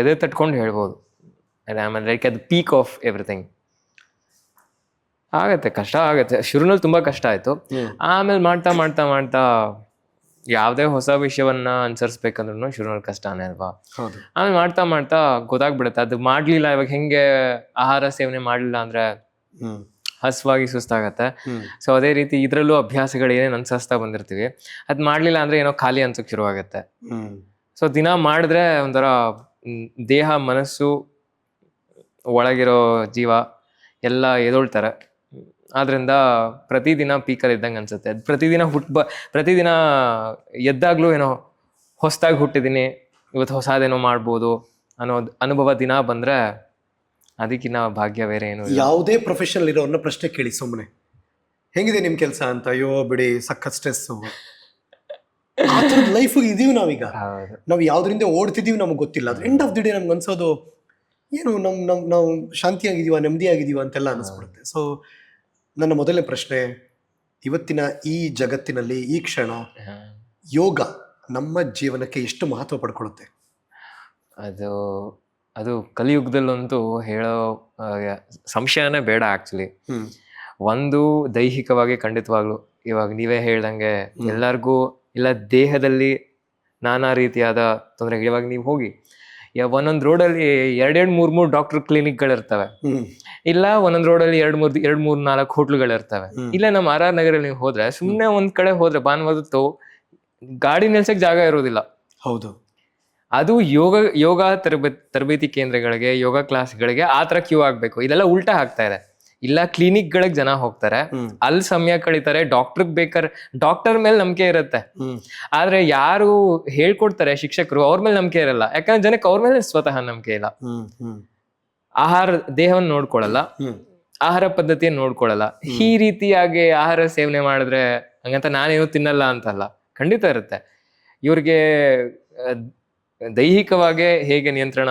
ಎದೆ ತಟ್ಕೊಂಡು ಹೇಳ್ಬೋದು, ಆಮೇಲೆ ಲೈಕ್ ಅದು ಪೀಕ್ ಆಫ್ ಎವ್ರಿಥಿಂಗ್. ಆಗತ್ತೆ, ಕಷ್ಟ ಆಗತ್ತೆ. ಶುರುನಲ್ಲಿ ತುಂಬ ಕಷ್ಟ ಆಯಿತು. ಆಮೇಲೆ ಮಾಡ್ತಾ ಮಾಡ್ತಾ ಮಾಡ್ತಾ ಯಾವುದೇ ಹೊಸ ವಿಷಯವನ್ನ ಅನುಸರಿಸ್ಬೇಕಂದ್ರೂ ಶುರುನಲ್ಲಿ ಕಷ್ಟನೇ ಅಲ್ವಾ. ಆಮೇಲೆ ಮಾಡ್ತಾ ಮಾಡ್ತಾ ಗೊತ್ತಾಗ್ಬಿಡುತ್ತೆ ಅದು ಮಾಡಲಿಲ್ಲ. ಇವಾಗ ಹೆಂಗೆ ಆಹಾರ ಸೇವನೆ ಮಾಡಲಿಲ್ಲ ಅಂದರೆ ಹಸುವಾಗಿ ಸುಸ್ತಾಗತ್ತೆ. ಸೊ ಅದೇ ರೀತಿ ಇದರಲ್ಲೂ ಅಭ್ಯಾಸಗಳು ಏನೇನು ಅನ್ಸಿಸ್ತಾ ಬಂದಿರ್ತೀವಿ, ಅದು ಮಾಡಲಿಲ್ಲ ಅಂದರೆ ಏನೋ ಖಾಲಿ ಅನ್ಸೋಕೆ ಶುರುವಾಗುತ್ತೆ. ಸೊ ದಿನ ಮಾಡಿದ್ರೆ ಒಂಥರ ದೇಹ ಮನಸ್ಸು ಒಳಗಿರೋ ಜೀವ ಎಲ್ಲ ಎದೊಳ್ತಾರೆ. ಆದ್ರಿಂದ ಪ್ರತಿದಿನ ಪೀಕಲ್ಲಿ ಇದ್ದಂಗೆ ಅನ್ಸುತ್ತೆ. ಪ್ರತಿದಿನ ಎದ್ದಾಗ್ಲೂ ಏನೋ ಹೊಸದಾಗಿ ಹುಟ್ಟಿದ್ದೀನಿ, ಇವತ್ತು ಹೊಸದೇನೋ ಮಾಡ್ಬೋದು ಅನ್ನೋ ಅನುಭವ ದಿನ ಬಂದರೆ ಅದಕ್ಕಿನ್ನ ಭಾಗ್ಯ ಬೇರೆ ಏನು. ಯಾವುದೇ ಪ್ರೊಫೆಷನಲ್ ಇರೋನ್ನ ಪ್ರಶ್ನೆ ಕೇಳಿ ಸುಮ್ಮನೆ, ಹೆಂಗಿದೆ ನಿಮ್ಮ ಕೆಲಸ ಅಂತ, ಅಯ್ಯೋ ಬಿಡಿ ಸಖತ್ ಸ್ಟ್ರೆಸ್ಸು, ಆ ಥರದ ಲೈಫಿಗೆ ಇದೀವಿ ನಾವೀಗ. ನಾವು ಯಾವುದರಿಂದ ಓಡ್ತಿದ್ದೀವಿ ನಮಗೆ ಗೊತ್ತಿಲ್ಲ. ಅದು ಎಂಡ್ ಆಫ್ ದಿ ಡೇ ನಮ್ಗೆ ಅನ್ಸೋದು ಏನು ನಾವು ಶಾಂತಿಯಾಗಿದ್ದೀವ, ನೆಮ್ಮದಿಯಾಗಿದ್ದೀವ ಅಂತೆಲ್ಲ ಅನಿಸ್ಬಿಡುತ್ತೆ. ಸೊ ನನ್ನ ಮೊದಲನೇ ಪ್ರಶ್ನೆ, ಇವತ್ತಿನ ಈ ಜಗತ್ತಿನಲ್ಲಿ ಈ ಕ್ಷಣ ಯೋಗ ನಮ್ಮ ಜೀವನಕ್ಕೆ ಎಷ್ಟು ಮಹತ್ವ ಪಡ್ಕೊಳ್ಳುತ್ತೆ? ಅದು ಕಲಿಯುಗದಲ್ಲಂತೂ ಹೇಳೋ ಸಂಶಯನೇ ಬೇಡ. ಆ್ಯಕ್ಚುಲಿ ಒಂದು ದೈಹಿಕವಾಗಿ ಖಂಡಿತವಾಗ್ಲು ಇವಾಗ ನೀವೇ ಹೇಳ್ದಂಗೆ ಎಲ್ಲರಿಗೂ ಇಲ್ಲ ದೇಹದಲ್ಲಿ ನಾನಾ ರೀತಿಯಾದ ತೊಂದರೆಗಳು. ಇವಾಗ ನೀವು ಹೋಗಿ ಒಂದೊಂದು ರೋಡಲ್ಲಿ 2-3 ಡಾಕ್ಟರ್ ಕ್ಲಿನಿಕ್ಗಳಿರ್ತವೆ, ಇಲ್ಲ ಒಂದೊಂದು ರೋಡಲ್ಲಿ 2-3-4 ಹೋಟ್ಲುಗಳಿರ್ತವೆ. ಇಲ್ಲ ನಮ್ಮ RR ನಗರಲ್ಲಿ ನೀವು ಹೋದ್ರೆ ಸುಮ್ಮನೆ ಒಂದ್ ಕಡೆ ಹೋದ್ರೆ ಭಾನುವಾರತ್ತು ಗಾಡಿ ನಿಲ್ಸಕ್ ಜಾಗ ಇರೋದಿಲ್ಲ. ಹೌದು, ಅದು ಯೋಗ ತರಬೇತಿ ಕೇಂದ್ರಗಳಿಗೆ, ಯೋಗ ಕ್ಲಾಸ್ಗಳಿಗೆ ಆ ಥರ ಕ್ಯೂ ಆಗ್ಬೇಕು. ಇದೆಲ್ಲ ಉಲ್ಟಾ ಆಗ್ತಾ ಇದೆ. ಇಲ್ಲ ಕ್ಲಿನಿಕ್ಗಳಿಗೆ ಜನ ಹೋಗ್ತಾರೆ, ಅಲ್ಲಿ ಸಮಯ ಕಳೀತಾರೆ. ಡಾಕ್ಟರ್ ಮೇಲೆ ನಂಬಿಕೆ ಇರುತ್ತೆ, ಆದ್ರೆ ಯಾರು ಹೇಳ್ಕೊಡ್ತಾರೆ ಶಿಕ್ಷಕರು ಅವ್ರ ಮೇಲೆ ನಂಬಿಕೆ ಇರಲ್ಲ. ಯಾಕಂದ್ರೆ ಜನಕ್ಕೆ ಅವ್ರ ಮೇಲೆ ಸ್ವತಃ ನಂಬಿಕೆ ಇಲ್ಲ. ದೇಹವನ್ನು ನೋಡ್ಕೊಳಲ್ಲ, ಆಹಾರ ಪದ್ಧತಿಯನ್ನು ನೋಡ್ಕೊಳಲ್ಲ. ಈ ರೀತಿಯಾಗಿ ಆಹಾರ ಸೇವನೆ ಮಾಡಿದ್ರೆ ಹಂಗಂತ ನಾನೇನು ತಿನ್ನಲ್ಲ ಅಂತಲ್ಲ, ಖಂಡಿತ ಇರುತ್ತೆ. ಇವ್ರಿಗೆ ದೈಹಿಕವಾಗಿ ಹೇಗೆ ನಿಯಂತ್ರಣ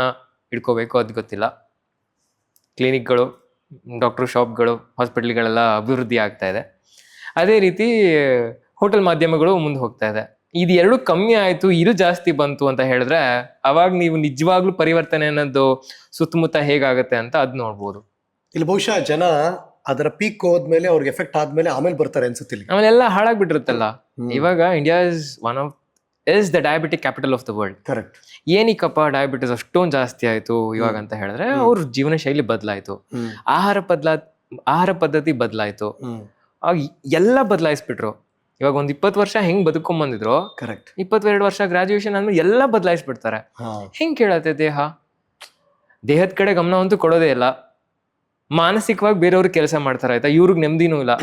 ಇಟ್ಕೋಬೇಕು ಅದು ಗೊತ್ತಿಲ್ಲ. ಕ್ಲಿನಿಕ್ಗಳು, ಡಾಕ್ಟರ್ ಶಾಪ್ಗಳು, ಹಾಸ್ಪಿಟ್ಲ್ಗಳೆಲ್ಲ ಅಭಿವೃದ್ಧಿ ಆಗ್ತಾ ಇದೆ. ಅದೇ ರೀತಿ ಹೋಟೆಲ್ ಮಾಧ್ಯಮಗಳು ಮುಂದೆ ಹೋಗ್ತಾ ಇದೆ. ಇದು ಎರಡು ಕಮ್ಮಿ ಆಯ್ತು, ಇದು ಜಾಸ್ತಿ ಬಂತು ಅಂತ ಹೇಳಿದ್ರೆ ಅವಾಗ ನೀವು ನಿಜವಾಗ್ಲೂ ಪರಿವರ್ತನೆ ಅನ್ನೋದು ಸುತ್ತಮುತ್ತ ಹೇಗಾಗತ್ತೆ ಅಂತ ಅದ್ ನೋಡ್ಬೋದು. ಇಲ್ಲಿ ಬಹುಶಃ ಜನ ಅದರ ಪೀಕ್ ಹೋದ್ಮೇಲೆ ಅವ್ರಿಗೆ ಎಫೆಕ್ಟ್ ಆದ್ಮೇಲೆ ಆಮೇಲೆ ಬರ್ತಾರೆ ಅನ್ಸುತ್ತಿಲ್ಲ. ಆಮೇಲೆ ಎಲ್ಲ ಹಾಳಾಗ್ಬಿಟ್ಟಿರುತ್ತಲ್ಲ. ಇವಾಗ India is the diabetic capital of the world. Correct. ಏನಕ್ಕಪ್ಪ ಡಯಾಬಿಟಿಸ್ ಅಷ್ಟೊಂದು ಜಾಸ್ತಿ ಆಯ್ತು ಇವಾಗ ಅಂತ ಹೇಳಿದ್ರೆ ಅವ್ರ ಜೀವನ ಶೈಲಿ ಬದಲಾಯ್ತು, ಆಹಾರ ಪದ್ಧತಿ ಬದಲಾಯ್ತು, ಎಲ್ಲ ಬದಲಾಯಿಸ್ಬಿಟ್ರು. ಇವಾಗ ಒಂದ್ 20 ವರ್ಷ ಹೆಂಗ್ ಬದುಕೊಂಬಂದಿದ್ರು, ಕರೆಕ್ಟ್, 22 ವರ್ಷ ಗ್ರಾಜುಯೇಷನ್ ಆದ್ಮೇಲೆ ಎಲ್ಲ ಬದಲಾಯಿಸ್ಬಿಡ್ತಾರೆ. ಹೆಂಗ್ ಕೇಳತ್ತೆ ದೇಹದ ಕಡೆ ಗಮನ ಅಂತೂ ಕೊಡೋದೇ ಇಲ್ಲ. ಮಾನಸಿಕವಾಗಿ ಬೇರೆಯವ್ರಿಗೆ ಕೆಲಸ ಮಾಡ್ತಾರೆ, ಆಯ್ತಾ, ಇವ್ರಿಗೆ ನೆಮ್ಮದಿನೂ ಇಲ್ಲ,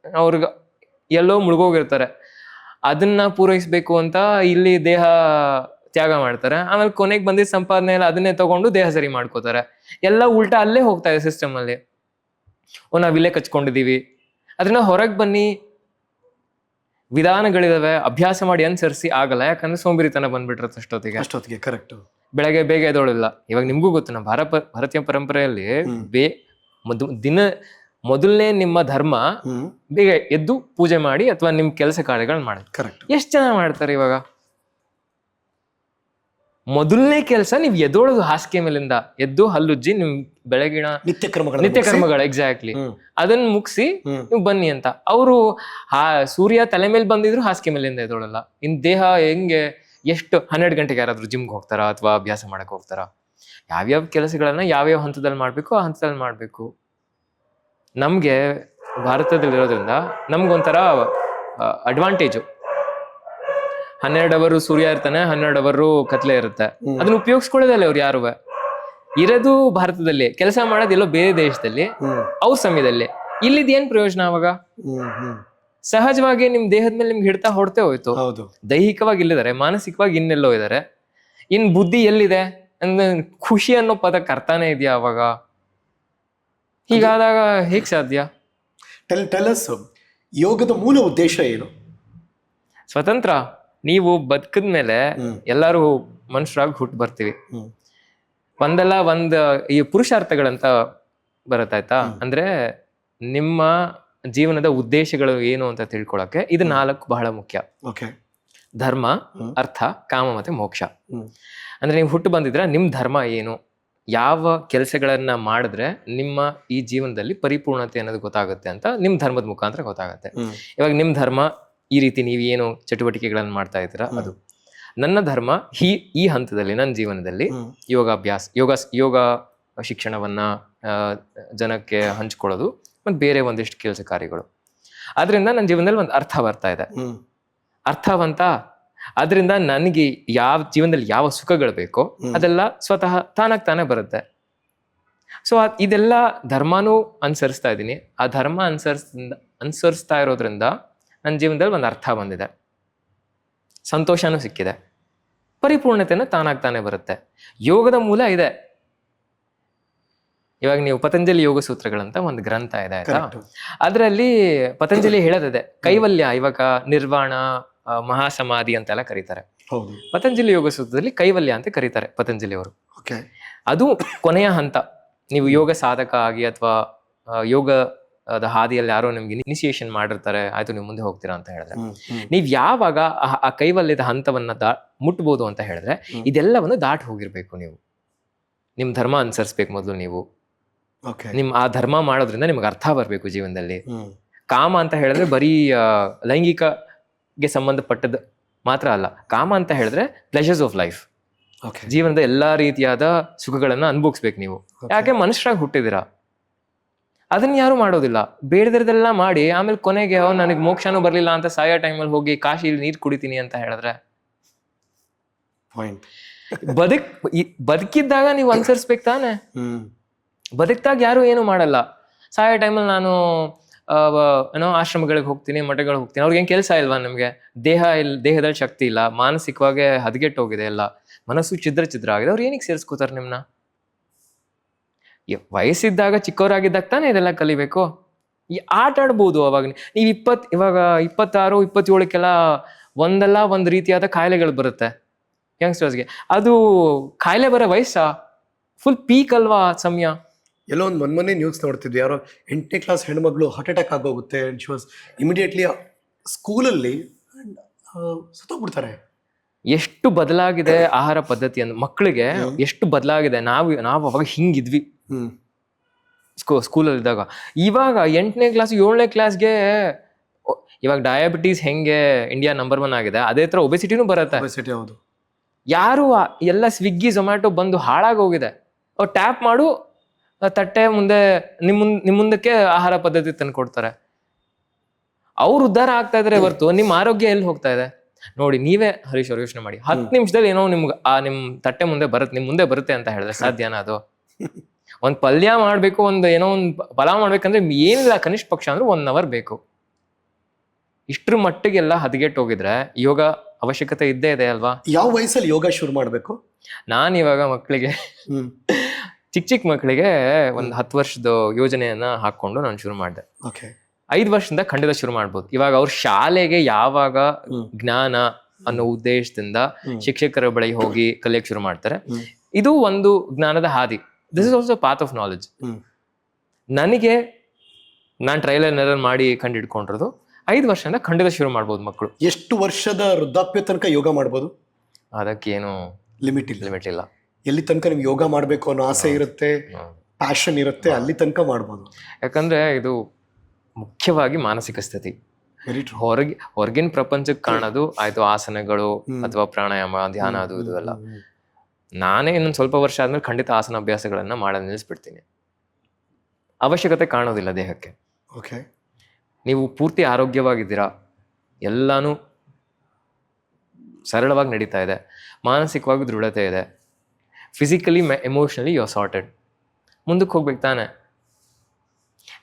ಅವ್ರಿಗೆ ಎಲ್ಲೋ ಮುಳುಗೋಗಿರ್ತಾರೆ. ಅದನ್ನ ಪೂರೈಸ್ಬೇಕು ಅಂತ ಇಲ್ಲಿ ದೇಹ ತ್ಯಾಗ ಮಾಡ್ತಾರೆ. ಆಮೇಲೆ ಕೊನೆಗೆ ಬಂದಿದ್ದ ಸಂಪಾದನೆ ಎಲ್ಲ ಅದನ್ನೇ ತಗೊಂಡು ದೇಹ ಸರಿ ಮಾಡ್ಕೋತಾರೆ. ಎಲ್ಲ ಉಲ್ಟಾ ಅಲ್ಲೇ ಹೋಗ್ತಾ ಇದೆ ಸಿಸ್ಟಮ್ ಅಲ್ಲಿ. ನಾವಿಲ್ಲೇ ಕಚ್ಕೊಂಡಿದೀವಿ. ಅದನ್ನ ಹೊರಗೆ ಬನ್ನಿ, ವಿಧಾನಗಳಿದಾವೆ, ಅಭ್ಯಾಸ ಮಾಡಿ ಅನುಸರಿಸಿ ಆಗಲ್ಲ. ಯಾಕಂದ್ರೆ ಸೋಂಬೇರಿತನ ಬಂದ್ಬಿಟ್ಟಿರುತ್ತೆ ಅಷ್ಟೊತ್ತಿಗೆ. ಕರೆಕ್ಟ್. ಬೆಳಗ್ಗೆ ಬೇಗ ಎದ್ದೋಳಿಲ್ಲ. ಇವಾಗ ನಿಮ್ಗೂ ಗೊತ್ತು, ನಮ್ಮ ಭಾರತೀಯ ಪರಂಪರೆಯಲ್ಲಿ ಮೊದಲನೇ ನಿಮ್ಮ ಧರ್ಮ ಬೇಗ ಎದ್ದು ಪೂಜೆ ಮಾಡಿ ಅಥವಾ ನಿಮ್ ಕೆಲಸ ಕಾರ್ಯಗಳನ್ನ ಮಾಡಿ. ಎಷ್ಟು ಜನ ಮಾಡ್ತಾರೆ ಇವಾಗ? ಮೊದಲನೇ ಕೆಲಸ ನೀವು ಎದ್ದೋಳೋದು ಹಾಸಿಗೆ ಮೇಲಿಂದ ಎದ್ದು ಹಲ್ಲುಜ್ಜಿ ನಿಮ್ ಬೆಳಗಿನ ನಿತ್ಯ ಕರ್ಮಗಳ ಎಕ್ಸಾಕ್ಟ್ಲಿ ಅದನ್ನ ಮುಗಿಸಿ ನೀವು ಬನ್ನಿ ಅಂತ. ಅವರು ಸೂರ್ಯ ತಲೆ ಮೇಲೆ ಬಂದಿದ್ರು ಹಾಸಿಗೆ ಮೇಲಿಂದ ಎದ್ದೋಳಲ್ಲ. ಇನ್ ದೇಹ ಹೆಂಗೆ ಎಷ್ಟು 12 ಗಂಟೆಗೆ ಯಾರಾದ್ರೂ ಜಿಮ್ಗೆ ಹೋಗ್ತಾರಾ ಅಥವಾ ಅಭ್ಯಾಸ ಮಾಡಕ್ ಹೋಗ್ತಾರಾ? ಯಾವ್ಯಾವ ಕೆಲಸಗಳನ್ನ ಯಾವ್ಯಾವ ಹಂತದಲ್ಲಿ ಮಾಡ್ಬೇಕು ಆ ಹಂತದಲ್ಲಿ ಮಾಡ್ಬೇಕು. ನಮ್ಗೆ ಭಾರತದಲ್ಲಿರೋದ್ರಿಂದ ನಮ್ಗೊಂಥರ ಅಡ್ವಾಂಟೇಜು. 12 ಅವರು ಸೂರ್ಯ ಇರ್ತಾನೆ, 12 ಅವರು ಕತ್ಲೆ ಇರುತ್ತೆ. ಅದನ್ನ ಉಪಯೋಗಿಸ್ಕೊಳ್ಳೋದಲ್ಲ ಅವ್ರು ಯಾರು. ಇರೋದು ಭಾರತದಲ್ಲಿ, ಕೆಲಸ ಮಾಡೋದು ಎಲ್ಲೋ ಬೇರೆ ದೇಶದಲ್ಲಿ ಅವ್ರ ಸಮಯದಲ್ಲಿ. ಇಲ್ಲಿದ್ ಏನ್ ಪ್ರಯೋಜನ ಅವಾಗ? ಸಹಜವಾಗಿ ನಿಮ್ ದೇಹದ ಮೇಲೆ ನಿಮ್ಗೆ ಹಿಡ್ತಾ ಹೊಡ್ತೇ ಹೋಯ್ತು. ದೈಹಿಕವಾಗಿ ಇಲ್ಲಿದ್ದಾರೆ, ಮಾನಸಿಕವಾಗಿ ಇನ್ನೆಲ್ಲೋ ಇದ್ದಾರೆ. ಇನ್ ಬುದ್ಧಿ ಎಲ್ಲಿದೆ? ಅಂದ್ರೆ ಖುಷಿ ಅನ್ನೋ ಪದಕ್ಕೆ ಅರ್ಥನೇ ಇದೆಯಾ ಅವಾಗ? ಹೀಗಾದಾಗ ಹೇಗ್ ಸಾಧ್ಯ? ಯೋಗದ ಮೂಲ ಉದ್ದೇಶ ಏನು? ಸ್ವತಂತ್ರ. ನೀವು ಬದುಕಿದ್ಮೇಲೆ ಎಲ್ಲಾರು ಮನುಷ್ಯರಾಗಿ ಹುಟ್ಟು ಬರ್ತೀವಿ. ಈ ಪುರುಷಾರ್ಥಗಳಂತ ಬರತ್ತಾಯ್ತಾ? ಅಂದ್ರೆ ನಿಮ್ಮ ಜೀವನದ ಉದ್ದೇಶಗಳು ಏನು ಅಂತ ತಿಳ್ಕೊಳಕ್ಕೆ ಇದು 4 ಬಹಳ ಮುಖ್ಯ. ಧರ್ಮ, ಅರ್ಥ, ಕಾಮ ಮತ್ತೆ ಮೋಕ್ಷ. ಅಂದ್ರೆ ನೀವು ಹುಟ್ಟು ಬಂದಿದ್ರೆ ನಿಮ್ ಧರ್ಮ ಏನು, ಯಾವ ಕೆಲಸಗಳನ್ನ ಮಾಡಿದ್ರೆ ನಿಮ್ಮ ಈ ಜೀವನದಲ್ಲಿ ಪರಿಪೂರ್ಣತೆ ಅನ್ನೋದು ಗೊತ್ತಾಗುತ್ತೆ ಅಂತ ನಿಮ್ ಧರ್ಮದ ಮುಖಾಂತರ ಗೊತ್ತಾಗುತ್ತೆ. ಇವಾಗ ನಿಮ್ ಧರ್ಮ ಈ ರೀತಿ ನೀವು ಏನು ಚಟುವಟಿಕೆಗಳನ್ನ ಮಾಡ್ತಾ ಇದ್ದೀರಾ ಅದು. ನನ್ನ ಧರ್ಮ ಈ ಹಂತದಲ್ಲಿ ನನ್ನ ಜೀವನದಲ್ಲಿ ಯೋಗ ಶಿಕ್ಷಣವನ್ನ ಜನಕ್ಕೆ ಹಂಚ್ಕೊಳ್ಳೋದು ಮತ್ತು ಬೇರೆ ಒಂದಿಷ್ಟು ಕೆಲಸ ಕಾರ್ಯಗಳು. ಆದ್ರಿಂದ ನನ್ನ ಜೀವನದಲ್ಲಿ ಒಂದು ಅರ್ಥ ಬರ್ತಾ ಇದೆ. ಅರ್ಥವಂತ ಅದರಿಂದ ನನಗೆ ಜೀವನದಲ್ಲಿ ಯಾವ ಸುಖಗಳು ಬೇಕೋ ಅದೆಲ್ಲ ಸ್ವತಃ ತಾನೇ ಬರುತ್ತೆ. ಸೊ ಇದೆಲ್ಲ ಧರ್ಮನೂ ಅನುಸರಿಸ್ತಾ ಇದ್ದೀನಿ. ಆ ಧರ್ಮ ಅನುಸರಿಸ್ತಾ ಇರೋದ್ರಿಂದ ನನ್ನ ಜೀವನದಲ್ಲಿ ಒಂದು ಅರ್ಥ ಬಂದಿದೆ, ಸಂತೋಷನೂ ಸಿಕ್ಕಿದೆ, ಪರಿಪೂರ್ಣತೆನ ತಾನೇ ಬರುತ್ತೆ. ಯೋಗದ ಮೂಲ ಇದೆ. ಇವಾಗ ನೀವು ಪತಂಜಲಿ ಯೋಗ ಸೂತ್ರಗಳಂತ ಒಂದು ಗ್ರಂಥ ಇದೆ ಆಯ್ತಾ, ಅದರಲ್ಲಿ ಪತಂಜಲಿ ಹೇಳೋದಿದೆ ಕೈವಲ್ಯ. ಇವಾಗ ನಿರ್ವಾಣ, ಮಹಾಸಮಾಧಿ ಅಂತೆಲ್ಲ ಕರೀತಾರೆ. ಪತಂಜಲಿ ಯೋಗ ಸೂತ್ರದಲ್ಲಿ ಕೈವಲ್ಯ ಅಂತ ಕರೀತಾರೆ ಪತಂಜಲಿ ಅವರು. ಅದು ಕೊನೆಯ ಹಂತ. ನೀವು ಯೋಗ ಸಾಧಕ ಆಗಿ ಅಥವಾ ಯೋಗದ ಹಾದಿಯಲ್ಲಿ ಯಾರೋ ನಿಮ್ಗೆ ಇನಿಷಿಯೇಷನ್ ಮಾಡಿರ್ತಾರೆ, ಆಯ್ತು ನೀವು ಮುಂದೆ ಹೋಗ್ತೀರಾ ಅಂತ ಹೇಳಿದ್ರೆ, ನೀವ್ ಯಾವಾಗ ಆ ಕೈವಲ್ಯದ ಹಂತವನ್ನ ಮುಟ್ಬೋದು ಅಂತ ಹೇಳಿದ್ರೆ ಇದೆಲ್ಲವನ್ನು ದಾಟ್ ಹೋಗಿರ್ಬೇಕು. ನೀವು ನಿಮ್ ಧರ್ಮ ಅನುಸರಿಸ್ಬೇಕು ಮೊದಲು. ನೀವು ಆ ಧರ್ಮ ಮಾಡೋದ್ರಿಂದ ನಿಮ್ಗೆ ಅರ್ಥ ಬರ್ಬೇಕು ಜೀವನದಲ್ಲಿ. ಕಾಮ ಅಂತ ಹೇಳಿದ್ರೆ ಬರೀ ಲೈಂಗಿಕಗೆ ಸಂಬಂಧಪಟ್ಟದ್ದು ಮಾತ್ರ ಅಲ್ಲ. ಕಾಮ ಅಂತ ಹೇಳಿದ್ರೆ ಪ್ಲೆಷರ್ಸ್ ಆಫ್ ಲೈಫ್, ಜೀವನದ ಎಲ್ಲಾ ರೀತಿಯಾದ ಸುಖಗಳನ್ನ ಅನುಭವಿಸ್ಬೇಕು ನೀವು. ಯಾಕೆ ಮನುಷ್ಯರಾಗಿ ಹುಟ್ಟಿದಿರಾ, ಅದನ್ನ ಯಾರು ಮಾಡೋದಿಲ್ಲ. ಬೇಡದಿರದೆಲ್ಲ ಮಾಡಿ ಆಮೇಲೆ ಕೊನೆಗೆ ನನಗೆ ಮೋಕ್ಷನೂ ಬರ್ಲಿಲ್ಲ ಅಂತ ಸಾಯೋ ಟೈಮಲ್ಲಿ ಹೋಗಿ ಕಾಶಿಲಿ ನೀರ್ ಕುಡಿತೀನಿ ಅಂತ ಹೇಳಿದ್ರೆ ಬದುಕಿದ್ದಾಗ ನೀವು ಅನುಸರಿಸ್ಬೇಕು ತಾನೆ. ಬದುಕ್ದಾಗ ಯಾರು ಏನು ಮಾಡಲ್ಲ. ಸಾಯೋ ಟೈಮಲ್ಲಿ ನಾನು ಆಶ್ರಮಗಳಿಗೆ ಹೋಗ್ತೀನಿ, ಮಠಗಳಿಗೆ ಹೋಗ್ತೀನಿ. ಅವ್ರಿಗೇನ್ ಕೆಲಸ ಇಲ್ವಾ? ನಮ್ಗೆ ದೇಹದಲ್ಲಿ ಶಕ್ತಿ ಇಲ್ಲ, ಮಾನಸಿಕವಾಗಿ ಹದಗೆಟ್ಟು ಹೋಗಿದೆ, ಎಲ್ಲ ಮನಸ್ಸು ಛಿದ್ರ ಆಗಿದೆ. ಅವ್ರು ಏನಕ್ಕೆ ಸೇರಿಸ್ಕೋತಾರೆ ನಿಮ್ನ? ವಯಸ್ಸಿದ್ದಾಗ ಚಿಕ್ಕವರಾಗಿದ್ದಾಗ ತಾನೇ ಇದೆಲ್ಲ ಕಲಿಬೇಕು. ಆಟ ಆಡ್ಬೋದು. ಅವಾಗ ನೀವು ಇವಾಗ 26, 27ಕ್ಕೆಲ್ಲ ಒಂದು ರೀತಿಯಾದ ಕಾಯಿಲೆಗಳು ಬರುತ್ತೆ ಯಂಗ್ಸ್ಟರ್ಸ್ಗೆ. ಅದು ಕಾಯಿಲೆ ಬರೋ ವಯಸ್ಸಾ? ಫುಲ್ ಪೀಕ್ ಅಲ್ವಾ ಸಮಯ. ಎಲ್ಲೋ ಒಂದು ಮೊನ್ನೆ ನ್ಯೂಸ್ ನೋಡ್ತಿದ್ವಿ, ಯಾರೋ 8ನೇ ಕ್ಲಾಸ್ ಹೆಣ್ಮಗಳು ಹಾರ್ಟ್ ಅಟ್ಯಾಕ್ ಆಗೋಗುತ್ತೆ, ಶಿ ವಾಸ್ ಇಮಿಡಿಯೇಟ್ಲಿ ಸ್ಕೂಲಲ್ಲಿ ಸತ್ತೋಗ್ಬಿಡ್ತಾರೆ. ಎಷ್ಟು ಬದಲಾಗಿದೆ ಆಹಾರ ಪದ್ಧತಿ ಅಂತ ಮಕ್ಕಳಿಗೆ, ಎಷ್ಟು ಬದಲಾಗಿದೆ. ನಾವು ಅವಾಗ ಹಿಂಗಿದ್ವಿ ಸ್ಕೂಲಲ್ಲಿ ಇದ್ದಾಗ. ಇವಾಗ 8ನೇ ಕ್ಲಾಸ್ 7ನೇ ಕ್ಲಾಸ್ಗೆ ಇವಾಗ ಡಯಾಬಿಟೀಸ್ ಹೆಂಗೆ ಇಂಡಿಯಾ ನಂಬರ್ 1 ಆಗಿದೆ, ಅದೇ ತರ ಒಬೆಸಿಟಿನೂ ಬರುತ್ತೆ. ಹೌದು. ಯಾರು ಎಲ್ಲ ಸ್ವಿಗ್ಗಿ ಝೊಮ್ಯಾಟೊ ಬಂದು ಹಾಳಾಗೋಗಿದೆ. ಅವ್ರು ಟ್ಯಾಪ್ ಮಾಡು ತಟ್ಟೆ ಮುಂದೆ ನಿಮ್ಮ ಮುಂದಕ್ಕೆ ಆಹಾರ ಪದ್ಧತಿ ತಂದು ಕೊಡ್ತಾರೆ. ಅವ್ರು ಉದ್ಧಾರ ಆಗ್ತಾ ಇದಾರೆ ಹೊರ್ತು ನಿಮ್ಮ ಆರೋಗ್ಯ ಎಲ್ಲಿ ಹೋಗ್ತಾ ಇದೆ ನೋಡಿ. ನೀವೇ ಹರೀಶ್ ಅವ್ರು ಯೋಚನೆ ಮಾಡಿ, 10 ನಿಮಿಷದಲ್ಲಿ ಏನೋ ನಿಮ್ಗೆ ನಿಮ್ ತಟ್ಟೆ ಮುಂದೆ ಬರುತ್ತೆ, ನಿಮ್ ಮುಂದೆ ಬರುತ್ತೆ ಅಂತ ಹೇಳಿದ್ರೆ ಸಾಧ್ಯನಾ ಅದು? ಒಂದ್ ಪಲ್ಯ ಮಾಡ್ಬೇಕು, ಏನೋ ಒಂದು ಪಲಾವ್ ಮಾಡ್ಬೇಕಂದ್ರೆ ಏನಿಲ್ಲ, ಕನಿಷ್ಠ ಪಕ್ಷ ಅಂದ್ರೆ 1 hour ಬೇಕು. ಇಷ್ಟ್ರ ಮಟ್ಟಿಗೆಲ್ಲ ಹದಗೆಟ್ಟು ಹೋಗಿದ್ರೆ ಯೋಗ ಅವಶ್ಯಕತೆ ಇದ್ದೇ ಇದೆ ಅಲ್ವಾ? ಯಾವ ವಯಸ್ಸಲ್ಲಿ ಯೋಗ ಶುರು ಮಾಡ್ಬೇಕು? ನಾನು ಇವಾಗ ಮಕ್ಕಳಿಗೆ ಚಿಕ್ಕ ಮಕ್ಕಳಿಗೆ ಒಂದು 10 ವರ್ಷದ ಯೋಜನೆಯನ್ನ ಹಾಕೊಂಡು ನಾನು ಶುರು ಮಾಡಿದೆ. 5 ವರ್ಷದಿಂದ ಖಂಡಿತ ಶುರು ಮಾಡ್ಬೋದು. ಇವಾಗ ಅವ್ರ ಶಾಲೆಗೆ ಯಾವಾಗ ಜ್ಞಾನ ಅನ್ನೋ ಉದ್ದೇಶದಿಂದ ಶಿಕ್ಷಕರ ಬಳಿ ಹೋಗಿ ಕಲಿಯಕ್ ಶುರು ಮಾಡ್ತಾರೆ, ಇದು ಒಂದು ಜ್ಞಾನದ ಹಾದಿ. This is also path of knowledge. ನಾನು ಟ್ರಯಲ್ ಅಂಡ್ ಎರರ್ ಮಾಡಿ ಕಂಡಿಡ್ಕೊಂಡಿರೋದು 5 ವರ್ಷದಿಂದ ಖಂಡಿತ ಶುರು ಮಾಡ್ಬೋದು ಮಕ್ಕಳು. ಎಷ್ಟು ವರ್ಷದ ವೃದ್ಧಾಪ್ಯ ತನಕ ಯೋಗ ಮಾಡ್ಬೋದು? ಅದಕ್ಕೇನು ಲಿಮಿಟ್ ಇಲ್ಲ. ಎಲ್ಲಿ ತನಕ ನಿಮ್ಗೆ ಯೋಗ ಮಾಡ್ಬೇಕು ಅನ್ನೋ ಆಸೆ ಇರುತ್ತೆ, ಪ್ಯಾಷನ್ ಇರುತ್ತೆ, ಅಲ್ಲಿ ತನಕ ಮಾಡ್ಬೋದು. ಯಾಕಂದ್ರೆ ಇದು ಮುಖ್ಯವಾಗಿ ಮಾನಸಿಕ ಸ್ಥಿತಿ. ಹೊರಗಿನ ಪ್ರಪಂಚಕ್ಕೆ ಕಾಣೋದು ಆಯ್ತು ಆಸನಗಳು ಅಥವಾ ಪ್ರಾಣಾಯಾಮ, ಧ್ಯಾನ, ಅದು ಇದು ಎಲ್ಲ. ನಾನೇ ಇನ್ನೊಂದು ಸ್ವಲ್ಪ ವರ್ಷ ಆದ್ಮೇಲೆ ಖಂಡಿತ ಆಸನ ಅಭ್ಯಾಸಗಳನ್ನ ಮಾಡೋದು ನಿಲ್ಲಿಸ್ಬಿಡ್ತೀನಿ. ಅವಶ್ಯಕತೆ ಕಾಣೋದಿಲ್ಲ ದೇಹಕ್ಕೆ. ನೀವು ಪೂರ್ತಿ ಆರೋಗ್ಯವಾಗಿದ್ದೀರಾ, ಎಲ್ಲಾನು ಸರಳವಾಗಿ ನಡೀತಾ ಇದೆ, ಮಾನಸಿಕವಾಗಿ ದೃಢತೆ ಇದೆ, physically emotionally you are sorted, ಮುಂದಕ್ಕೆ ಹೋಗ್ಬೇಕು ತಾನೆ.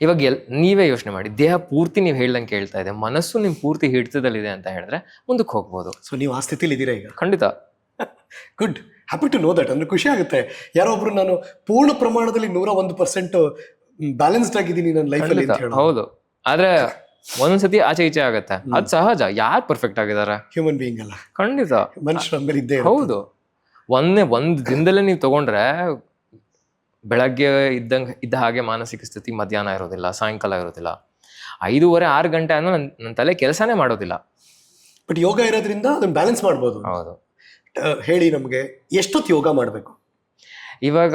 ಇವಾಗ ನೀವೇ ಯೋಚನೆ ಮಾಡಿ, ದೇಹ ಪೂರ್ತಿ ನೀವು ಹೇಳ್ದಂಗೆ ಕೇಳ್ತಾ ಇದೆ, ಮನಸ್ಸು ನಿಮ್ ಪೂರ್ತಿ ಹಿಡಿತದಲ್ಲಿದೆ ಅಂತ ಹೇಳಿದ್ರೆ ಮುಂದಕ್ಕೆ ಹೋಗ್ಬೋದು. ಸೊ ನೀವು ಆ ಸ್ಥಿತಿಲಿ ಇದ್ದೀರಾ ಈಗ? ಖಂಡಿತ. Good, happy to know that. ಅಂದ್ರೆ ಖುಷಿ ಆಗುತ್ತೆ. ಯಾರೋ ಒಬ್ರು ನಾನು ಪೂರ್ಣ ಪ್ರಮಾಣದಲ್ಲಿ 101% ಬ್ಯಾಲೆನ್ಸ್ಡ್ ಆಗಿದ್ದೀನಿ ನನ್ನ ಲೈಫಲ್ಲಿ ಅಂತ ಹೇಳೋದು. ಹೌದು, ಆದ್ರೆ ಒಂದೊಂದ್ಸತಿ ಆಚೆ ಈಚೆ ಆಗತ್ತೆ, ಅದು ಸಹಜ. ಯಾರು ಪರ್ಫೆಕ್ಟ್ ಆಗಿದ್ದಾರೆ? ಹ್ಯೂಮನ್ ಬೀಯಿಂಗ್ ಅಲ್ಲ, ಖಂಡಿತ ಮನುಷ್ಯರ ಮೇಲೆ ಇದ್ದೇ. ಹೌದು, ಒಂದು ದಿನದಲ್ಲೇ ನೀವು ತಗೊಂಡ್ರೆ ಬೆಳಗ್ಗೆ ಇದ್ದ ಹಾಗೆ ಮಾನಸಿಕ ಸ್ಥಿತಿ ಮಧ್ಯಾಹ್ನ ಇರೋದಿಲ್ಲ, ಸಾಯಂಕಾಲ ಇರೋದಿಲ್ಲ. 5:30, 6 ಗಂಟೆ ಆದ್ಮೇಲೆ ನನ್ನ ತಲೆ ಕೆಲಸನೇ ಮಾಡೋದಿಲ್ಲ. ಬಟ್ ಯೋಗ ಇರೋದ್ರಿಂದ ಅದನ್ನ ಬ್ಯಾಲೆನ್ಸ್ ಮಾಡ್ಬೋದು. ಹೌದು. ಹೇಳಿ ನಮ್ಗೆ, ಎಷ್ಟೊತ್ತು ಯೋಗ ಮಾಡ್ಬೇಕು? ಇವಾಗ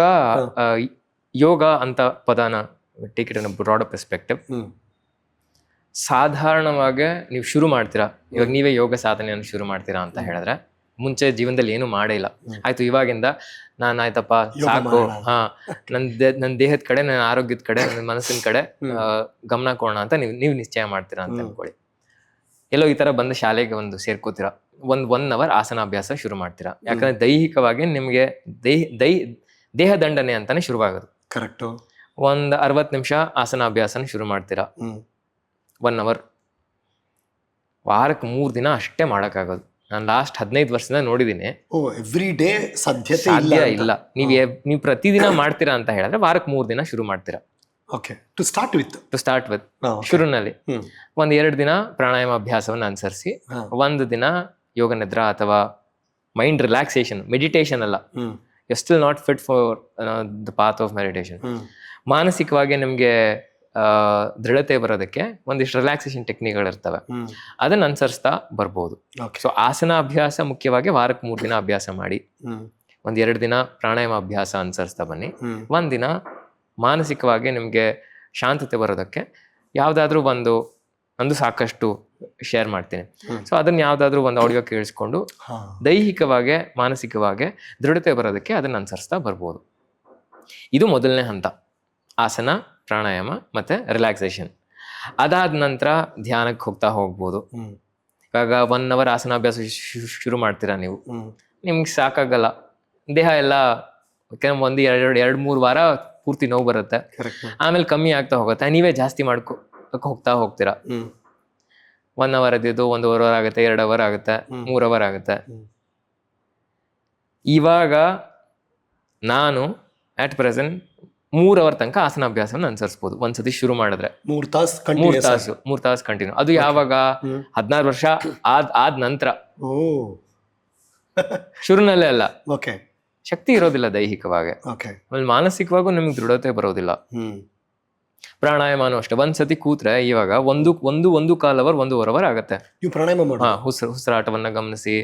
ಯೋಗ ಅಂತ ಪದಾನ take it in a broad perspective. ಸಾಧಾರಣವಾಗಿ ನೀವು ಶುರು ಮಾಡ್ತೀರಾ, ಇವಾಗ ನೀವೇ ಯೋಗ ಸಾಧನೆಯನ್ನು ಶುರು ಮಾಡ್ತೀರಾ ಅಂತ ಹೇಳಿದ್ರೆ, ಮುಂಚೆ ಜೀವನದಲ್ಲಿ ಏನು ಮಾಡೇ ಇಲ್ಲ, ಆಯ್ತು ಇವಾಗಿಂದ ನಾನು ಆಯ್ತಪ್ಪ ಸಾಕು, ನನ್ನ ದೇಹದ ಕಡೆ, ನನ್ನ ಆರೋಗ್ಯದ ಕಡೆ, ನನ್ನ ಮನಸ್ಸಿನ ಕಡೆ ಗಮನ ಕೊಡೋಣ ಅಂತ ನೀವು ನಿಶ್ಚಯ ಮಾಡ್ತೀರಾ ಅಂತ ಅನ್ಕೊಳ್ಳಿ. ಎಲ್ಲೋ ಈ ತರ ಬಂದು ಶಾಲೆಗೆ ಒಂದು ಸೇರ್ಕೋತೀರಾ, 1 hour ಆಸನಾಭ್ಯಾಸ ಶುರು ಮಾಡ್ತೀರಾ. ಯಾಕಂದ್ರೆ ದೈಹಿಕವಾಗಿ ನಿಮ್ಗೆ ದೇಹ ದಂಡನೆ ಅಂತಾನೆ ಶುರುವಾಗೋದು. ಕರೆಕ್ಟ್. 60 ನಿಮಿಷ ಆಸನಾಭ್ಯಾಸನ ಶುರು ಮಾಡ್ತೀರಾ, 1 hour. ವಾರಕ್ಕೆ 3 ದಿನ ಅಷ್ಟೇ ಮಾಡೋಕ್ಕಾಗೋದು. ನಾನು ಲಾಸ್ಟ್ 15 ವರ್ಷದಿಂದ ನೋಡಿದ್ದೀನಿ. ಎವ್ರಿ ಡೇ ಸಾಧ್ಯ ಇಲ್ಲ. ನೀವು ಪ್ರತಿದಿನ ಮಾಡ್ತೀರಾ ಅಂತ ಹೇಳಿದ್ರೆ ವಾರಕ್ಕೆ 3 ದಿನ ಶುರು ಮಾಡ್ತೀರಾ. ಟು ಸ್ಟಾರ್ಟ್ ವಿತ್ ಶುರುನಲ್ಲಿ 1-2 ದಿನ ಪ್ರಾಣಾಯಾಮ ಅಭ್ಯಾಸವನ್ನು ಅನುಸರಿಸಿ, 1 ದಿನ ಯೋಗ ನಿದ್ರಾ ಅಥವಾ ಮೈಂಡ್ ರಿಲ್ಯಾಕ್ಸೇಷನ್, ಮೆಡಿಟೇಷನ್ ಅಲ್ಲ, you still not fit for the path of meditation. ಮಾನಸಿಕವಾಗಿ ನಿಮ್ಗೆ ದೃಢತೆ ಬರೋದಕ್ಕೆ ಒಂದಿಷ್ಟು ರಿಲ್ಯಾಕ್ಸೇಷನ್ ಟೆಕ್ನಿಕ್ಗಳಿರ್ತವೆ, ಅದನ್ನ ಅನುಸರಿಸ್ತಾ ಬರ್ಬೋದು. ಸೊ ಆಸನಾಭ್ಯಾಸ ಮುಖ್ಯವಾಗಿ ವಾರಕ್ಕೆ 3 ದಿನ ಅಭ್ಯಾಸ ಮಾಡಿ, 1-2 ದಿನ ಪ್ರಾಣಾಯಾಮ ಅಭ್ಯಾಸ ಅನುಸರಿಸ್ತಾ ಬನ್ನಿ. 1 ದಿನ ಮಾನಸಿಕವಾಗಿ ನಿಮ್ಗೆ ಶಾಂತತೆ ಬರೋದಕ್ಕೆ ಯಾವ್ದಾದ್ರು ಒಂದು ಸಾಕಷ್ಟು ಶೇರ್ ಮಾಡ್ತೀನಿ. ಸೊ ಅದನ್ನ ಯಾವ್ದಾದ್ರು ಒಂದು ಆಡಿಯೋ ಕೇಳಿಸ್ಕೊಂಡು ದೈಹಿಕವಾಗಿ ಮಾನಸಿಕವಾಗಿ ದೃಢತೆ ಬರೋದಕ್ಕೆ ಅದನ್ನ ಅನುಸರಿಸ್ತಾ ಬರ್ಬೋದು. ಇದು ಮೊದಲನೇ ಹಂತ, ಆಸನ, ಪ್ರಾಣಾಯಾಮ ಮತ್ತೆ ರಿಲ್ಯಾಕ್ಸೇಷನ್. ಅದಾದ ನಂತರ ಧ್ಯಾನಕ್ಕೆ ಹೋಗ್ಬೋದು. ಇವಾಗ 1 hour ಆಸನಾಭ್ಯಾಸ ಶುರು ಮಾಡ್ತೀರಾ ನೀವು, ನಿಮ್ಗೆ ಸಾಕಾಗಲ್ಲ, ದೇಹ ಎಲ್ಲ 1-2-3 ವಾರ ಪೂರ್ತಿ ನೋವು ಬರುತ್ತೆ, ಆಮೇಲೆ ಕಮ್ಮಿ ಆಗ್ತಾ ಹೋಗುತ್ತೆ, ನೀವೇ ಜಾಸ್ತಿ ಹೋಗ್ತೀರಾ. 1 hour ಇದ್ದಿದ್ದು 1.5 hour ಆಗುತ್ತೆ, 2 hour ಆಗುತ್ತೆ, 3 hour ಆಗುತ್ತೆ. ಇವಾಗ ನಾನು ಅಟ್ ಪ್ರೆಸೆಂಟ್ 3 hour ತನಕ ಆಸನಾಭ್ಯಾಸವನ್ನು ಅನುಸರಿಸಬಹುದು. ಒಂದ್ಸತಿ ಶುರು ಮಾಡಿದ್ರೆ 3 ತಾಸು ಕಂಟಿನ್ಯೂ. ಅದು ಯಾವಾಗ 16 ವರ್ಷ ಆದ ನಂತರ, ಶುರುನಲ್ಲೇ ಅಲ್ಲ. ಶಕ್ತಿ ಇರೋದಿಲ್ಲ ದೈಹಿಕವಾಗಿ, ಆಮೇಲೆ ಮಾನಸಿಕವಾಗೂ ನಿಮ್ಗೆ ದೃಢತೆ ಬರೋದಿಲ್ಲ. ಪ್ರಾಣಾಯಾಮನೂ ಅಷ್ಟೇ, ಒಂದ್ಸತಿ ಕೂತ್ರೆ ಇವಾಗ 1.25 hour 1.5 hour ಆಗತ್ತೆ. ಉಸಿರಾಟವನ್ನ ಗಮನಿಸಿ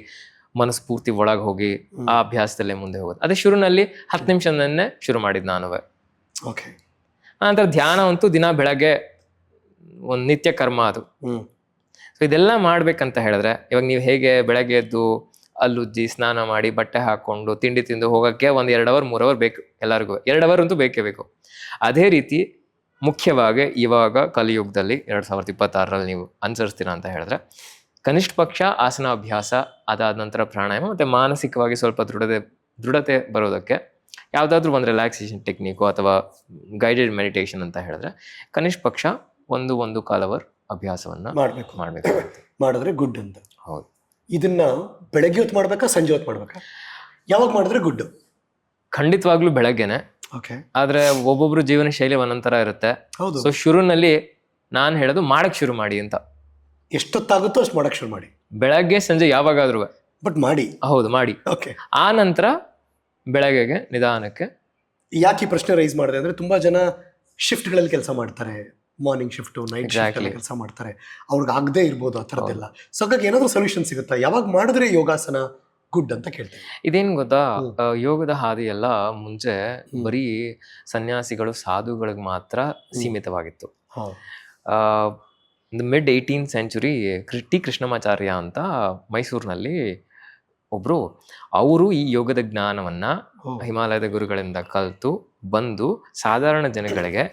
ಮನಸ್ಸು ಪೂರ್ತಿ ಒಳಗೆ ಹೋಗಿ ಆ ಅಭ್ಯಾಸದಲ್ಲೇ ಮುಂದೆ ಹೋಗೋದು. ಅದೇ ಶುರುನಲ್ಲಿ 10 ನಿಮಿಷದನ್ನೇ ಶುರು ಮಾಡಿದ್ ನಾನು. ನಂತರ ಧ್ಯಾನ ಅಂತೂ ದಿನ ಬೆಳಗ್ಗೆ ಒಂದು ನಿತ್ಯ ಕರ್ಮ ಅದು. ಸೊ ಇದೆಲ್ಲ ಮಾಡ್ಬೇಕಂತ ಹೇಳಿದ್ರೆ, ಇವಾಗ ನೀವು ಹೇಗೆ ಬೆಳಗ್ಗೆ ಎದ್ದು ಅಲ್ಲುಜ್ಜಿ ಸ್ನಾನ ಮಾಡಿ ಬಟ್ಟೆ ಹಾಕೊಂಡು ತಿಂಡಿ ತಿಂದು ಹೋಗಕ್ಕೆ 1-2 hour 3 hour ಬೇಕು ಎಲ್ಲರಿಗೂ. 2 hour ಅಂತೂ ಬೇಕೇ ಬೇಕು. ಅದೇ ರೀತಿ ಮುಖ್ಯವಾಗಿ ಇವಾಗ ಕಲಿಯುಗದಲ್ಲಿ 2026ರಲ್ಲಿ ನೀವು ಅನುಸರಿಸ್ತೀರಾ ಅಂತ ಹೇಳಿದ್ರೆ, ಕನಿಷ್ಠ ಪಕ್ಷ ಆಸನಾಭ್ಯಾಸ, ಅದಾದ ನಂತರ ಪ್ರಾಣಾಯಾಮ, ಮತ್ತೆ ಮಾನಸಿಕವಾಗಿ ಸ್ವಲ್ಪ ದೃಢತೆ ಬರೋದಕ್ಕೆ ಯಾವುದಾದ್ರೂ ಒಂದು ರಿಲ್ಯಾಕ್ಸೇಷನ್ ಟೆಕ್ನಿಕು ಅಥವಾ ಗೈಡೆಡ್ ಮೆಡಿಟೇಷನ್ ಅಂತ ಹೇಳಿದ್ರೆ ಕನಿಷ್ಠ ಪಕ್ಷ 1.25 hour ಅಭ್ಯಾಸವನ್ನ ಮಾಡಬೇಕು. ಮಾಡಿದ್ರೆ ಗುಡ್ ಅಂತ. ಹೌದು. ಇದನ್ನ ಬೆಳಗ್ಗೆ ಹೊತ್ತು ಮಾಡ್ಬೇಕಾ, ಸಂಜೆ ಹೊತ್ತು ಮಾಡ್ಬೇಕಾ, ಯಾವಾಗ ಮಾಡಿದ್ರೆ ಗುಡ್? ಖಂಡಿತವಾಗ್ಲೂ ಬೆಳಗ್ಗೆನೆ. ಆದ್ರೆ ಒಬ್ಬೊಬ್ರು ಜೀವನ ಶೈಲಿ ಒಂದೊಂದರ ಇರುತ್ತೆ. ಸೊ ಶುರುನಲ್ಲಿ ನಾನು ಹೇಳೋದು ಮಾಡಕ್ ಶುರು ಮಾಡಿ ಅಂತ. ಎಷ್ಟೊತ್ತಾಗುತ್ತೋ ಅಷ್ಟು ಮಾಡಕ್ ಶುರು ಮಾಡಿ, ಬೆಳಗ್ಗೆ ಸಂಜೆ ಯಾವಾಗಾದ್ರೂ ಬಟ್ ಮಾಡಿ. ಹೌದು, ಮಾಡಿ. ಆ ನಂತರ ಬೆಳಗ್ಗೆಗೆ ನಿಧಾನಕ್ಕೆ. ಯಾಕೆ ಈ ಪ್ರಶ್ನೆ ರೈಸ್ ಮಾಡಿದೆ ಅಂದ್ರೆ, ತುಂಬಾ ಜನ ಶಿಫ್ಟ್ಗಳಲ್ಲಿ ಕೆಲಸ ಮಾಡ್ತಾರೆ, ಮಾರ್ನಿಂಗ್ ಶಿಫ್ಟ್, ನೈಟ್ ಶಿಫ್ಟ್ ಕೆಲಸ ಮಾಡ್ತಾರೆ, ಅವ್ರಿಗೆ ಆಗದೆ ಇರ್ಬೋದು ಆ ಥರದ್ದೆಲ್ಲ. ಸೊ ಹಾಗಾಗಿ ಏನಾದ್ರು ಸೊಲ್ಯೂಷನ್ ಸಿಗುತ್ತಾ, ಯಾವಾಗ ಮಾಡಿದ್ರೆ ಯೋಗಾಸನ ಗುಡ್ ಅಂತ ಕೇಳ್ತೇನೆ. ಇದೇನ್ ಗೊತ್ತಾ, ಯೋಗದ ಹಾದಿ ಎಲ್ಲ ಮುಂಚೆ ಬರೀ ಸನ್ಯಾಸಿಗಳು ಸಾಧುಗಳಿಗೆ ಮಾತ್ರ ಸೀಮಿತವಾಗಿತ್ತು. Mid 18th century T Krishnamacharya ಅಂತ ಮೈಸೂರಿನಲ್ಲಿ ಒಬ್ರು, ಅವರು ಈ ಯೋಗದ ಜ್ಞಾನವನ್ನ ಹಿಮಾಲಯದ ಗುರುಗಳಿಂದ ಕಲಿತು ಬಂದು ಸಾಧಾರಣ ಜನಗಳಿಗೆ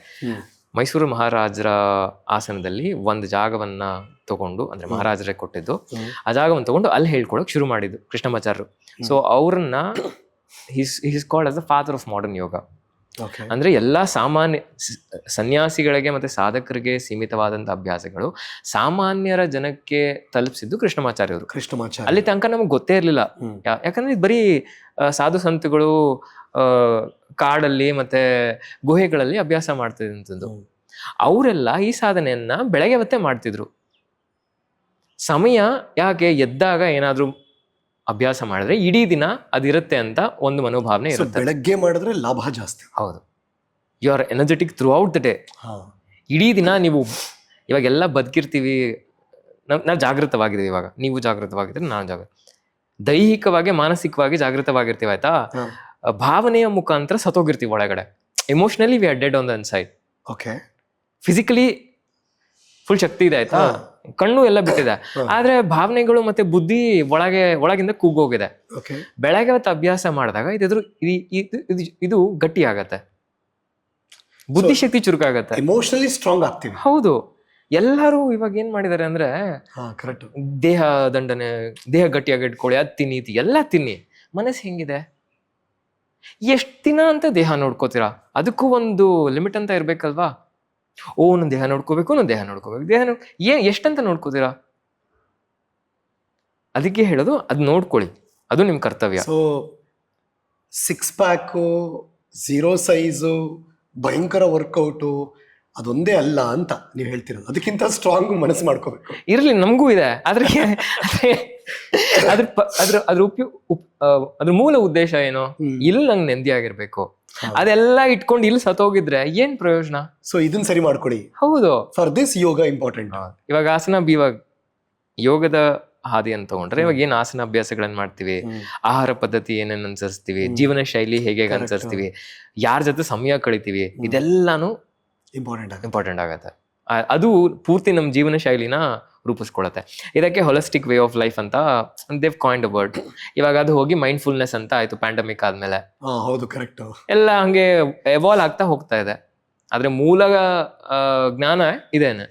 ಮೈಸೂರು ಮಹಾರಾಜರ ಆಸನದಲ್ಲಿ ಒಂದು ಜಾಗವನ್ನ ತಗೊಂಡು, ಅಂದ್ರೆ ಮಹಾರಾಜರೇ ಕೊಟ್ಟಿದ್ದು, ಆ ಜಾಗವನ್ನು ತಗೊಂಡು ಅಲ್ಲಿ ಹೇಳ್ಕೊಳಕ್ ಶುರು ಮಾಡಿದ್ದು ಕೃಷ್ಣಮಾಚಾರ್ಯರು. ಸೊ ಅವ್ರನ್ನ he's called as the father of modern yoga. ಅಂದ್ರೆ ಎಲ್ಲಾ ಸಾಮಾನ್ಯ ಸನ್ಯಾಸಿಗಳಿಗೆ ಮತ್ತೆ ಸಾಧಕರಿಗೆ ಸೀಮಿತವಾದಂತ ಅಭ್ಯಾಸಗಳು ಸಾಮಾನ್ಯರ ಜನಕ್ಕೆ ತಲುಪಿಸಿದ್ದು ಕೃಷ್ಣಮಾಚಾರ್ಯರು. ಅಲ್ಲಿ ತನಕ ನಮ್ಗೆ ಗೊತ್ತೇ ಇರ್ಲಿಲ್ಲ. ಯಾಕಂದ್ರೆ ಬರೀ ಸಾಧು ಸಂತಗಳು ಕಾಡಲ್ಲಿ ಮತ್ತೆ ಗುಹೆಗಳಲ್ಲಿ ಅಭ್ಯಾಸ ಮಾಡ್ತಿದ್ದಂಥದ್ದು. ಅವರೆಲ್ಲ ಈ ಸಾಧನೆಯನ್ನ ಬೆಳಗ್ಗೆ ಹೊತ್ತೇ ಮಾಡ್ತಿದ್ರು. ಸಮಯ ಯಾಕೆ, ಎದ್ದಾಗ ಏನಾದ್ರೂ ಅಭ್ಯಾಸ ಮಾಡಿದ್ರೆ ಇಡೀ ದಿನ ಅದಿರುತ್ತೆ ಅಂತ ಒಂದು ಮನೋಭಾವನೆ ಇರುತ್ತೆ. ಬೆಳಗ್ಗೆ ಮಾಡಿದ್ರೆ ಲಾಭ ಜಾಸ್ತಿ. ಹೌದು, you are energetic throughout the day. ಇಡೀ ದಿನ ನೀವು ಇವಾಗೆಲ್ಲ ಬದುಕಿರ್ತೀವಿ, ನಾವು ಜಾಗೃತವಾಗಿದ್ದೀವಿ ಇವಾಗ, ನೀವು ಜಾಗೃತವಾಗಿದ್ರೆ ನಾನು ದೈಹಿಕವಾಗಿ ಮಾನಸಿಕವಾಗಿ ಜಾಗೃತವಾಗಿರ್ತೀವಿ ಆಯ್ತಾ. ಭಾವನೆಯ ಮುಖಾಂತರ ಸತ್ತೋಗಿರ್ತೀವಿ ಒಳಗಡೆ. Emotionally we are dead on the inside. Okay. Physically full ಶಕ್ತಿ ಇದೆ ಆಯ್ತಾ, ಕಣ್ಣು ಎಲ್ಲ ಬಿಟ್ಟಿದೆ, ಆದ್ರೆ ಭಾವನೆಗಳು ಮತ್ತೆ ಬುದ್ಧಿ ಒಳಗಿಂದ ಕುಗ್ಗೋಗಿದೆ. ಬೆಳಗ್ಗೆ ಹೊತ್ತು ಅಭ್ಯಾಸ ಮಾಡಿದಾಗ ಇದು ಗಟ್ಟಿ ಆಗತ್ತೆ, ಬುದ್ಧಿಶಕ್ತಿ ಚುರುಕಾಗತ್ತೆ, ಎಮೋಷನಲಿ ಸ್ಟ್ರಾಂಗ್ ಆಗ್ತೀವಿ. ಹೌದು. ಎಲ್ಲರೂ ಇವಾಗ ಏನ್ ಮಾಡಿದಾರೆ ಅಂದ್ರೆ ದೇಹ ದಂಡನೆ, ದೇಹ ಗಟ್ಟಿಯಾಗಿ ಇಟ್ಕೊಳ್ಳಿ, ಅದ್ ತಿನ್ನಿ ಎಲ್ಲ ತಿನ್ನಿ. ಮನಸ್ಸು ಹೆಂಗಿದೆ, ಎಷ್ಟ್ ದಿನ ಅಂತ ದೇಹ ನೋಡ್ಕೋತೀರಾ? ಅದಕ್ಕೂ ಒಂದು ಲಿಮಿಟ್ ಅಂತ ಇರ್ಬೇಕಲ್ವಾ. ನಾನು ದೇಹ ನೋಡ್ಕೋಬೇಕು, ಎಷ್ಟಂತ ನೋಡ್ಕೋತೀರಾ? ಅದಕ್ಕೆ ಹೇಳೋದು, ಅದ್ ನೋಡ್ಕೊಳ್ಳಿ, ಅದು ನಿಮ್ ಕರ್ತವ್ಯ. ಸೊ 6 ಪ್ಯಾಕು, 0 ಸೈಜು, ಭಯಂಕರ ವರ್ಕೌಟು ಅದೊಂದೇ ಅಲ್ಲ ಅಂತ ನೀವು ಹೇಳ್ತಿರೋದು. ಅದಕ್ಕಿಂತ ಸ್ಟ್ರಾಂಗ್ ಮನಸ್ಸು ಮಾಡ್ಕೋಬೇಕು. ಇರ್ಲಿ, ನಮಗೂ ಇದೆ. ಆದ್ರೆ ಅದ್ರ ಮೂಲ ಉದ್ದೇಶ ಏನು? ಇಲ್ಲಿ ನಂಗೆ ನೆಮ್ಮದಿ ಆಗಿರ್ಬೇಕು. ಅದೆಲ್ಲ ಇಟ್ಕೊಂಡು ಇಲ್ಲಿ ಸತ್ತೋಗಿದ್ರೆ ಏನ್ ಪ್ರಯೋಜನ? ಸೊ ಇದನ್ನ ಸರಿ ಮಾಡ್ಕೊಡಿ. ಹೌದು, ಫಾರ್ ದಿಸ್ ಯೋಗ ಇಂಪಾರ್ಟೆಂಟ್. ಇವಾಗ ಇವಾಗ ಯೋಗದ ಹಾದಿ ಅಂತ ತಗೊಂಡ್ರೆ, ಇವಾಗ ಏನ್ ಆಸನ ಅಭ್ಯಾಸಗಳನ್ನ ಮಾಡ್ತೀವಿ, ಆಹಾರ ಪದ್ಧತಿ ಏನೇನ್ ಅನುಸರಿಸ್ತೀವಿ, ಜೀವನ ಶೈಲಿ ಹೇಗೆ ಅನುಸರಿಸ್ತೀವಿ, ಯಾರ ಜೊತೆ ಸಮಯ ಕಳಿತೀವಿ, ಇದೆಲ್ಲಾನು ಇಂಪಾರ್ಟೆಂಟ್ ಆಗತ್ತೆ. ಅದು ಪೂರ್ತಿ ನಮ್ಮ ಜೀವನ ಶೈಲಿನ ರೂಪಿಸ್ಕೊಳತ್ತೆ. ಇದಕ್ಕೆ ಹೊಲಿಸ್ಟಿಕ್ ವೇ ಆಫ್ ಲೈಫ್ ಅಂತ ದೇವ್ ಕಾಯಿಂಡ್ ಅ ವರ್ಡ್. ಇವಾಗ ಅದು ಹೋಗಿ ಮೈಂಡ್ಫುಲ್ನೆಸ್ ಅಂತ ಆಯ್ತು ಪ್ಯಾಂಡಮಿಕ್ ಆದ್ಮೇಲೆ. ಹೌದು, ಕರೆಕ್ಟ್. ಎಲ್ಲ ಹಂಗೆ ಎವಾಲ್ವ್ ಆಗ್ತಾ ಹೋಗ್ತಾ ಇದೆ. ಆದ್ರೆ ಮೂಲ ಜ್ಞಾನ ಇದೇನೆ.